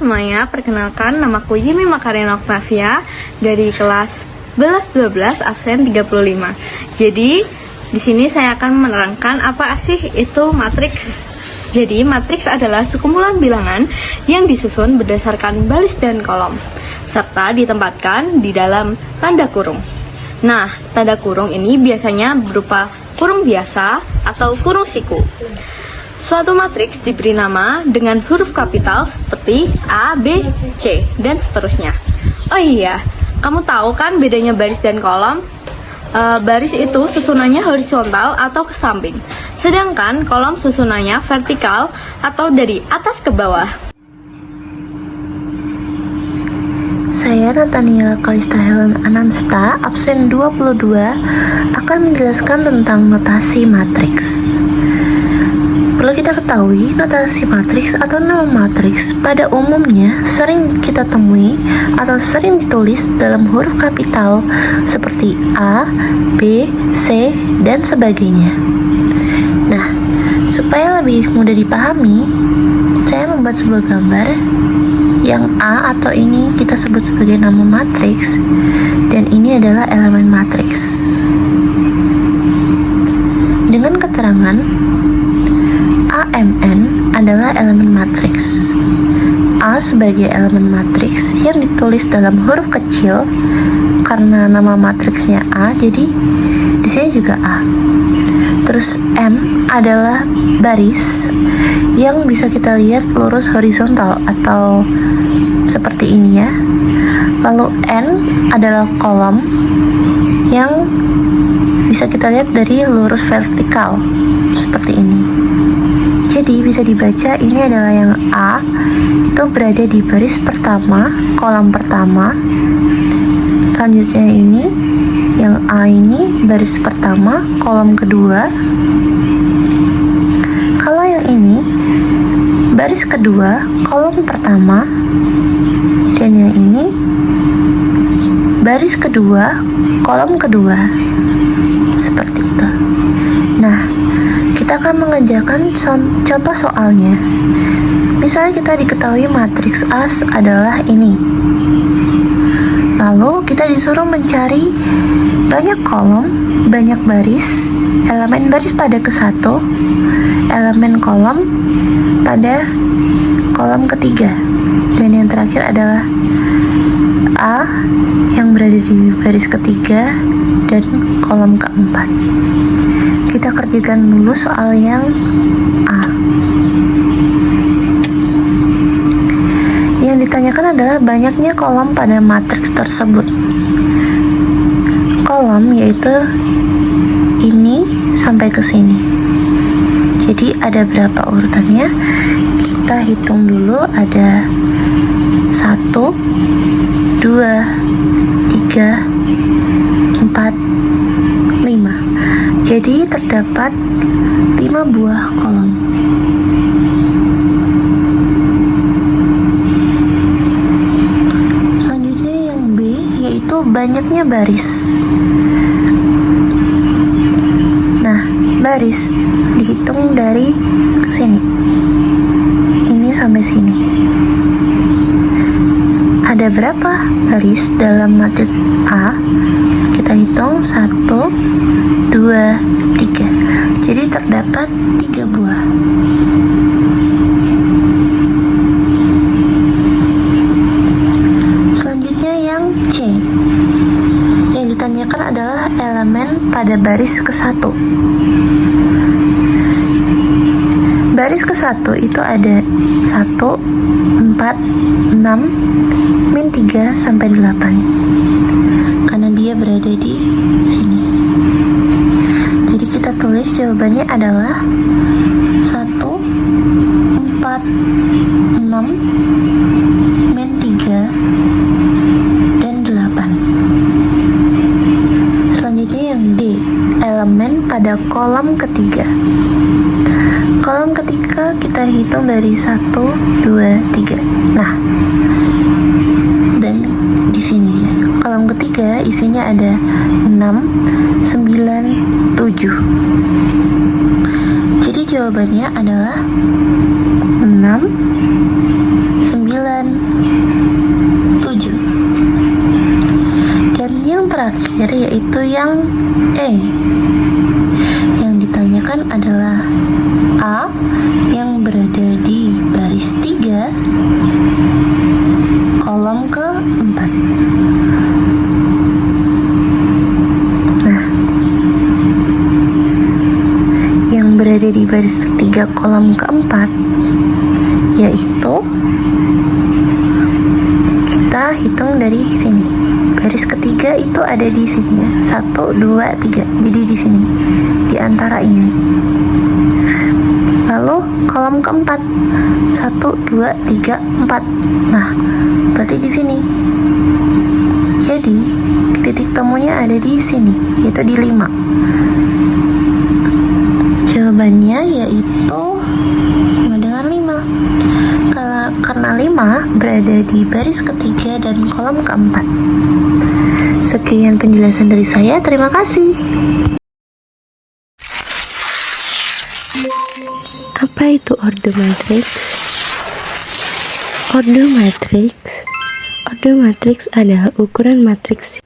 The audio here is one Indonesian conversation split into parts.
Semuanya, perkenalkan namaku Yumi Makarena Octavia dari kelas 11-12 absen 35. Jadi, di sini saya akan menerangkan apa sih itu matriks. Jadi, matriks adalah sekumpulan bilangan yang disusun berdasarkan baris dan kolom, serta ditempatkan di dalam tanda kurung. Nah, tanda kurung ini biasanya berupa kurung biasa atau kurung siku. Suatu matriks diberi nama dengan huruf kapital seperti A, B, C, dan seterusnya. Oh iya, kamu tahu kan bedanya baris dan kolom? Baris itu susunannya horizontal atau ke samping, sedangkan kolom susunannya vertikal atau dari atas ke bawah. Saya Nathaniel Kalista Helen Anamsta, absen 22, akan menjelaskan tentang notasi matriks. Perlu kita ketahui, notasi matriks atau nama matriks pada umumnya sering kita temui atau sering ditulis dalam huruf kapital seperti A, B, C, dan sebagainya. Nah, supaya lebih mudah dipahami, saya membuat sebuah gambar yang A atau ini kita sebut sebagai nama matriks, dan ini adalah elemen matriks. Dengan keterangan AMN adalah elemen matriks. A sebagai elemen matriks yang ditulis dalam huruf kecil karena nama matriksnya A, jadi di sini juga A. Terus M adalah baris yang bisa kita lihat lurus horizontal atau seperti ini ya. Lalu N adalah kolom yang bisa kita lihat dari lurus vertikal seperti ini. Jadi bisa dibaca ini adalah yang A itu berada di baris pertama, kolom pertama. Selanjutnya ini yang A ini baris pertama, kolom kedua. Kalau yang ini baris kedua, kolom pertama. Dan yang ini baris kedua, kolom kedua. Seperti itu. Nah, kita akan mengerjakan contoh soalnya. Misalnya kita diketahui matriks A adalah ini. Lalu kita disuruh mencari banyak kolom, banyak baris, elemen baris pada ke-1, elemen kolom pada kolom ketiga. Dan yang terakhir adalah A yang berada di baris ketiga dan kolom keempat. Kita kerjakan dulu soal yang A. Yang ditanyakan adalah banyaknya kolom pada matriks tersebut. Kolom yaitu ini sampai ke sini. Jadi ada berapa urutannya? Kita hitung dulu, ada 1, 2, 3, 4, 5. Jadi terdapat 5 buah kolom. Selanjutnya yang B yaitu banyaknya baris. Nah, baris dihitung dari sini. Ini sampai sini. Ada berapa baris dalam matriks A? Kita hitung 1, 2, 3. Jadi terdapat 3 buah. Selanjutnya yang C. Yang ditanyakan adalah elemen pada baris ke-1. Baris ke-1 itu ada 1, 4, 6, min 3 sampai 8. Karena dia berada di sini. Jadi kita tulis jawabannya adalah 1, 4, 6, min 3, dan 8. Selanjutnya yang D, elemen pada kolom ketiga. Kolom ketiga kita hitung dari 1, 2, 3. Nah, dan di sini ya. Kolom ketiga isinya ada 6, 9, 7. Jadi jawabannya adalah 6, 9, di baris ketiga kolom keempat, yaitu kita hitung dari sini. Baris ketiga itu ada di sini ya, 1, 2, 3. Jadi di sini, di antara ini. Lalu kolom keempat, 1, 2, 3, 4. Nah, berarti di sini. Jadi titik temunya ada di sini, yaitu di 5. Jawabannya yaitu sama dengan 5. Karena 5 berada di baris ketiga dan kolom keempat. Sekian penjelasan dari saya, terima kasih. Apa itu ordo matriks? Ordo matriks adalah ukuran matriks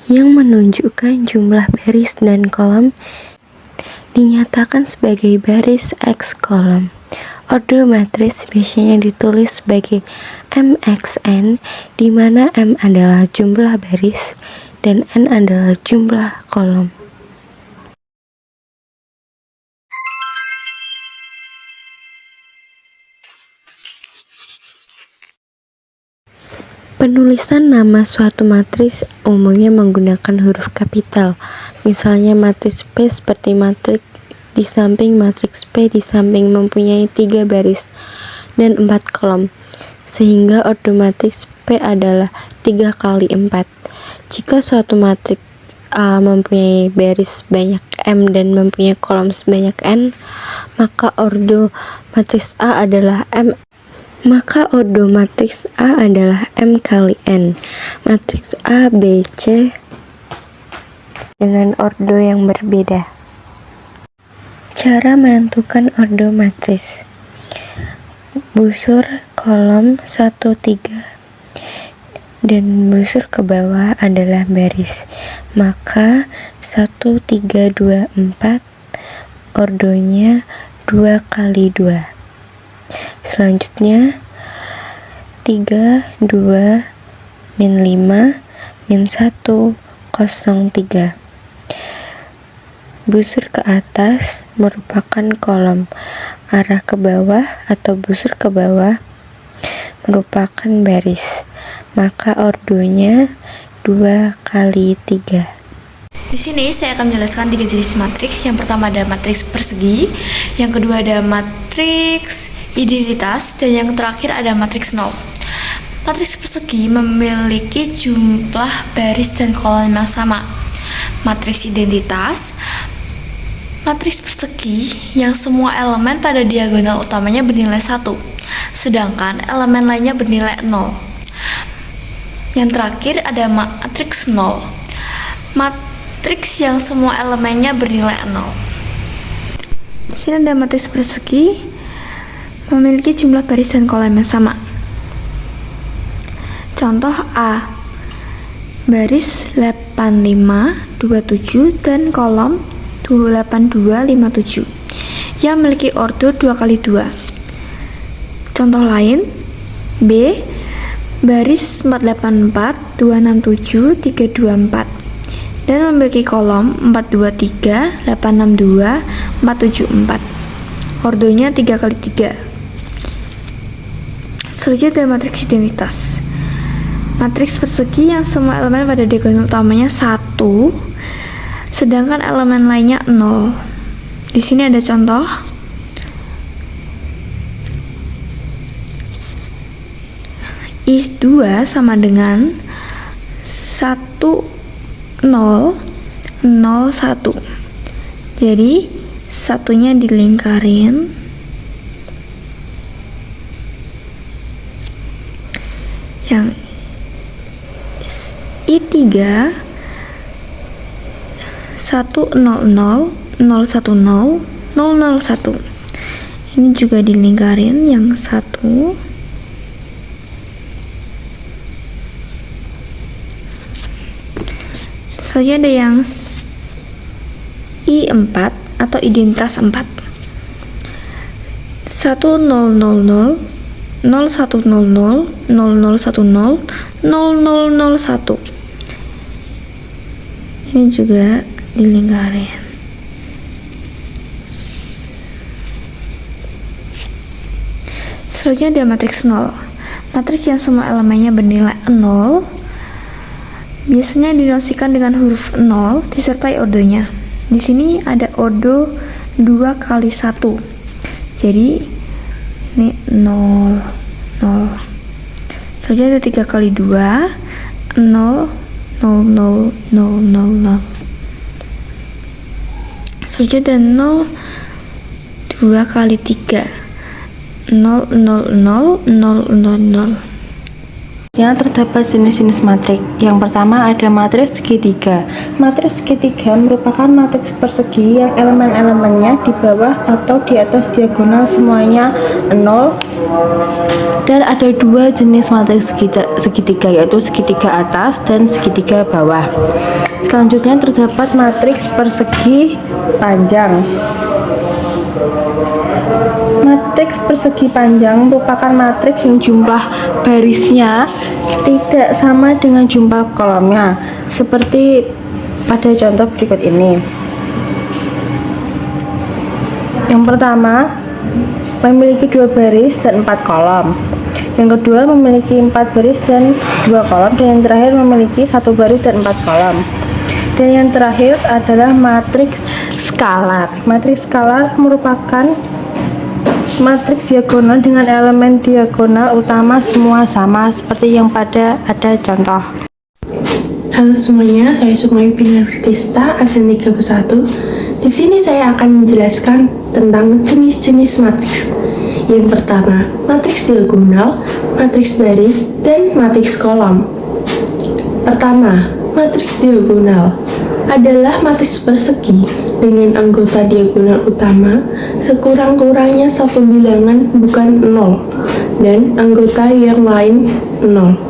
yang menunjukkan jumlah baris dan kolom dinyatakan sebagai baris X kolom. Ordo matriks biasanya ditulis sebagai MXN, di mana M adalah jumlah baris dan N adalah jumlah kolom. Penulisan nama suatu matriks umumnya menggunakan huruf kapital. Misalnya matriks P seperti matriks di samping matriks P di samping mempunyai 3 baris dan 4 kolom, sehingga ordo matriks P adalah 3 kali 4. Jika suatu matriks A mempunyai baris sebanyak M dan mempunyai kolom sebanyak N, maka ordo matriks A adalah M kali N. Matriks A, B, C dengan ordo yang berbeda. Cara menentukan ordo matriks. Busur kolom 1, 3 dan busur ke bawah adalah baris. Maka 1, 3, 2, 4 ordonya 2 kali 2. Selanjutnya 3, 2, min 5, min 1, 0, 3. Busur ke atas merupakan kolom, arah ke bawah atau busur ke bawah merupakan baris, maka ordonya 2 kali 3. Di sini saya akan menjelaskan 3 jenis matriks. Yang pertama ada matriks persegi, yang kedua ada matriks identitas, dan yang terakhir ada matriks nol. Matriks persegi memiliki jumlah baris dan kolom yang sama. Matriks identitas, matriks persegi yang semua elemen pada diagonal utamanya bernilai 1, sedangkan elemen lainnya bernilai 0. Yang terakhir ada matriks nol, matriks yang semua elemennya bernilai 0. Di sini ada matriks persegi memiliki jumlah baris dan kolom yang sama. Contoh A, baris 85, 27 dan kolom 82, 57 yang memiliki ordo 2 kali 2. Contoh lain, B, baris 484, 267, 324 dan memiliki kolom 423, 862, 474. Ordonya 3 kali 3. Selanjutnya ada matriks identitas. Matriks persegi yang semua elemen pada diagonal utamanya 1, sedangkan elemen lainnya 0. Di sini ada contoh. I2 sama dengan 1, 0, 0, 1. Jadi satunya dilingkarin, yang I3 1, 0, 0, 0, 1, 0, 0, 0, 1. Ini juga dilingkarin yang 1. Selanjutnya ada yang I4 atau identitas 4. 1, 0, 0, 0, 0, 1, 0, 0, 0, 0, 1, 0, 0, 0, 1. Ini juga dilingkarin. Selanjutnya ada matriks 0. Matriks yang semua elemennya bernilai 0 biasanya dinosikan dengan huruf 0 disertai ordenya. Di sini ada ordo 2 kali 1. Jadi ini 0 0. Selanjutnya ada 3 kali 2 0 0 0 0 0 0. Selanjutnya ada 0 2 kali 3 0 0 0 0 0 0. Yang terdapat jenis-jenis matriks. Yang pertama ada matriks segitiga. Matriks segitiga merupakan matriks persegi yang elemen-elemennya di bawah atau di atas diagonal semuanya 0. Dan ada dua jenis matriks segitiga, yaitu segitiga atas dan segitiga bawah. Selanjutnya terdapat matriks persegi panjang. Matriks persegi panjang merupakan matriks yang jumlah barisnya tidak sama dengan jumlah kolomnya, seperti pada contoh berikut ini. Yang pertama memiliki 2 baris dan 4 kolom. Yang kedua memiliki 4 baris dan 2 kolom, dan yang terakhir memiliki 1 baris dan 4 kolom. Dan yang terakhir adalah matriks skalar. Matriks skalar merupakan matriks diagonal dengan elemen diagonal utama semua sama, seperti yang ada contoh. Halo semuanya, saya Sukma Yupina Pratista, absen 31. Di sini saya akan menjelaskan tentang jenis-jenis matriks. Yang pertama, matriks diagonal, matriks baris, dan matriks kolom. Pertama, matriks diagonal adalah matriks persegi dengan anggota diagonal utama sekurang-kurangnya satu bilangan bukan 0 dan anggota yang lain 0.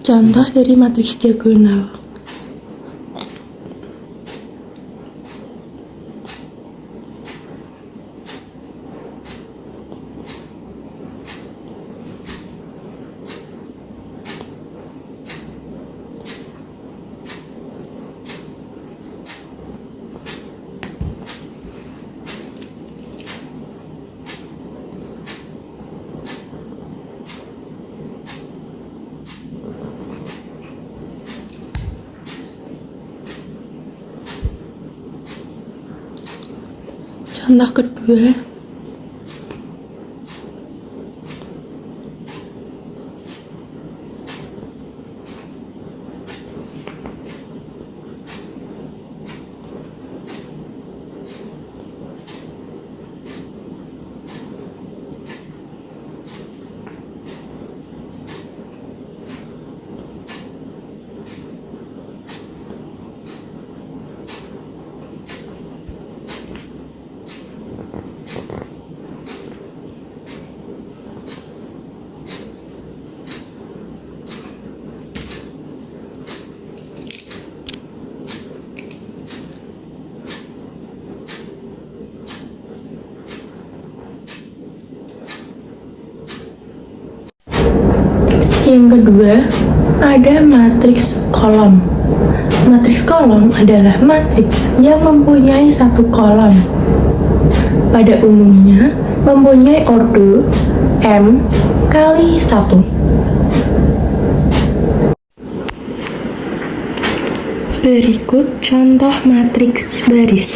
Contoh dari matriks diagonal. Contoh kedua, yang kedua ada matriks kolom. Matriks kolom adalah matriks yang mempunyai satu kolom. Pada umumnya mempunyai ordo M kali 1. Berikut contoh matriks baris.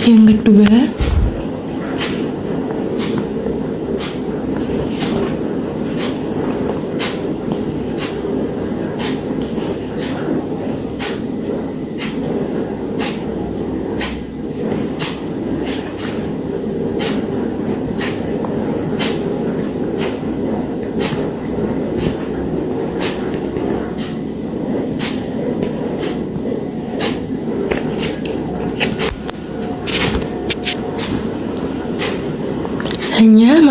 Yang kedua,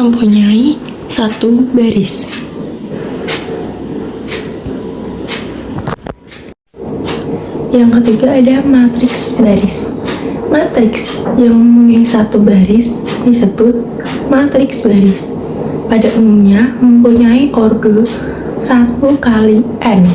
mempunyai satu baris. Yang ketiga ada matriks baris. Matriks yang mempunyai satu baris disebut matriks baris. Pada umumnya mempunyai ordo 1 kali n.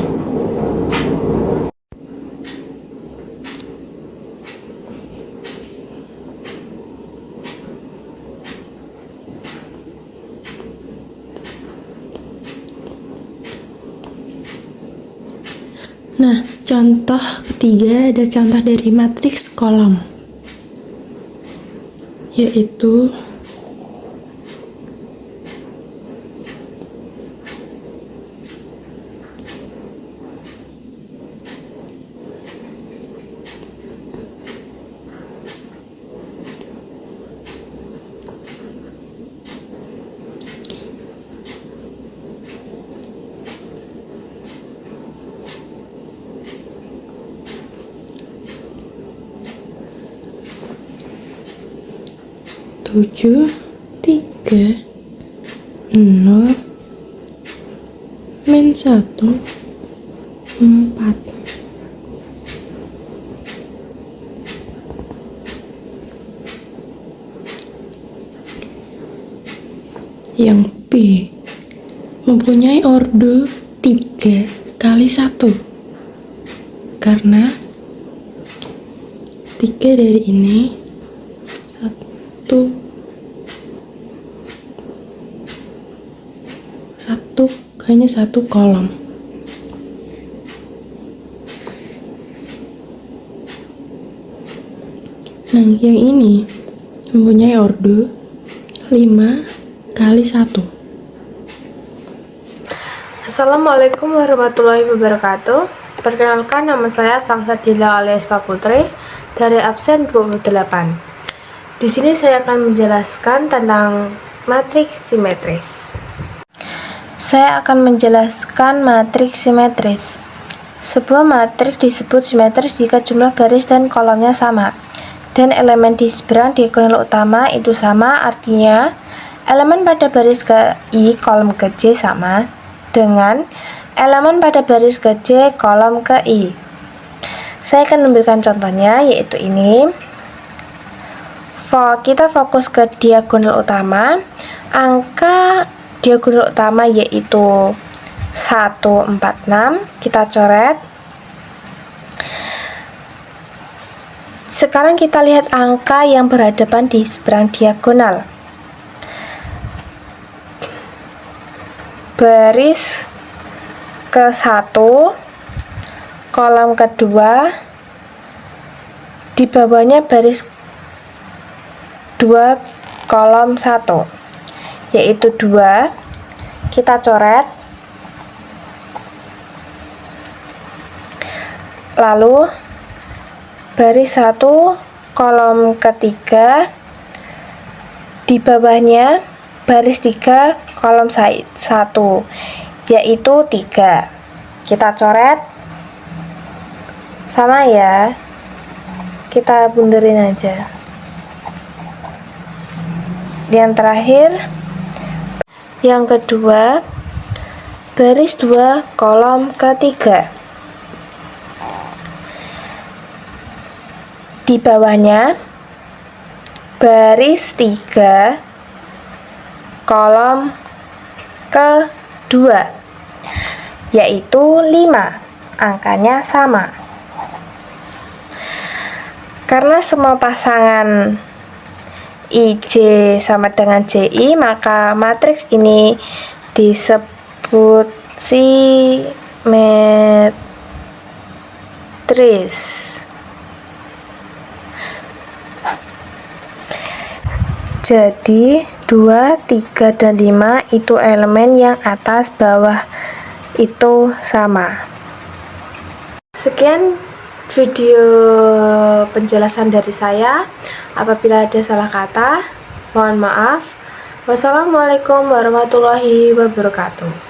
Nah, contoh ketiga ada contoh dari matriks kolom, yaitu tujuh, 3, 0, min 1, 4. Yang B mempunyai ordo 3 kali 1 karena 3 dari ini 1 hanya satu kolom. Nah, yang ini mempunyai ordo 5 kali 1. Assalamualaikum warahmatullahi wabarakatuh. Perkenalkan, nama saya Salsadila alias Pak Putri dari absen 28. Di sini saya akan menjelaskan tentang matriks simetris. Saya akan menjelaskan matriks simetris. Sebuah matriks disebut simetris jika jumlah baris dan kolomnya sama, dan elemen di seberang diagonal utama itu sama, artinya elemen pada baris ke I kolom ke J sama dengan elemen pada baris ke J kolom ke I. Saya akan memberikan contohnya, yaitu ini. Kita fokus ke diagonal utama. Angka diagonal utama yaitu 146, kita coret. Sekarang kita lihat angka yang berhadapan di seberang diagonal. Baris ke-1, kolom kedua, di bawahnya baris 2 kolom 1, yaitu 2, kita coret. Lalu baris 1 kolom ketiga, di bawahnya baris 3 kolom 1, yaitu 3, kita coret. Sama ya, kita bunderin aja. Yang terakhir, yang kedua, baris 2 kolom ketiga, di bawahnya baris 3 kolom kedua, yaitu 5, angkanya sama. Karena semua pasangan IJ sama dengan JI, maka matriks ini disebut simetris. Jadi 2, 3, dan 5 itu elemen yang atas bawah itu sama. Sekian video penjelasan dari saya. Apabila ada salah kata, mohon maaf. Wassalamualaikum warahmatullahi wabarakatuh.